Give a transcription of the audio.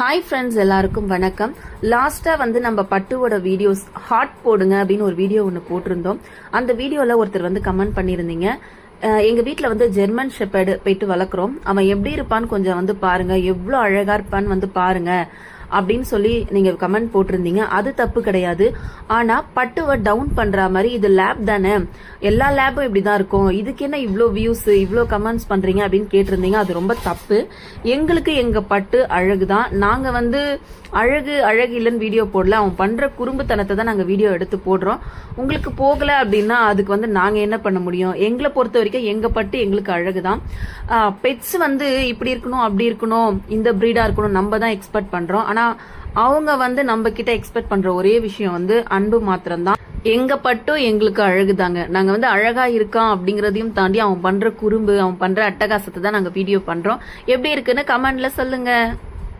Hi friends, எல்லாருக்கும் வணக்கம். லாஸ்டா நம்ம பட்டுவோட வீடியோஸ் ஹார்ட் போடுங்க அப்படின்னு ஒரு வீடியோ ஒன்று போட்டிருந்தோம். அந்த வீடியோல ஒருத்தர் கமெண்ட் பண்ணியிருந்தீங்க, எங்க வீட்டுல ஜெர்மன் ஷெப்பர்டு போயிட்டு வளர்க்குறோம், அவன் எப்படி இருப்பான்னு கொஞ்சம் பாருங்க, எவ்வளவு அழகா இருப்பான்னு பாருங்க அப்படின்னு சொல்லி நீங்க கமெண்ட் போட்டிருந்தீங்க. அது தப்பு கிடையாது. ஆனா பட்டுவை டவுன் பண்ற மாதிரி இது லேப் தானே, எல்லா லேபும் இப்படிதான் இருக்கும், இதுக்கு என்ன இவ்வளோ வியூஸ் இவ்வளோ கமெண்ட்ஸ் பண்றீங்க அப்படின்னு கேட்டிருந்தீங்க. அது ரொம்ப தப்பு. எங்களுக்கு எங்க பட்டு அழகுதான். நாங்க அழகு இல்லைன்னு வீடியோ போடல, அவன் பண்ற குறும்புத்தனத்தை தான் நாங்க வீடியோ எடுத்து போடுறோம். உங்களுக்கு போகல அப்படின்னா அதுக்கு நாங்க என்ன பண்ண முடியும்? எங்களை பொறுத்த வரைக்கும் எங்க பட்டு எங்களுக்கு அழகுதான். பெட்ஸ் இப்படி இருக்கணும் அப்படி இருக்கணும், இந்த பிரீடா இருக்கணும் நம்ம தான் எக்ஸ்பெக்ட் பண்றோம். ஆனா அவங்க நம்ம கிட்ட எக்ஸ்பெக்ட் பண்ற ஒரே விஷயம் அன்பு மாத்திரம்தான். எங்க பட்டும் எங்களுக்கு அழகுதாங்க. நாங்க அழகா இருக்கான் அப்படிங்கறதையும் தாண்டி அவன் பண்ற குறும்பு, அவன் பண்ற அட்டகாசத்தை தான் நாங்க வீடியோ பண்றோம். எப்படி இருக்குன்னு கமெண்ட்ல சொல்லுங்க.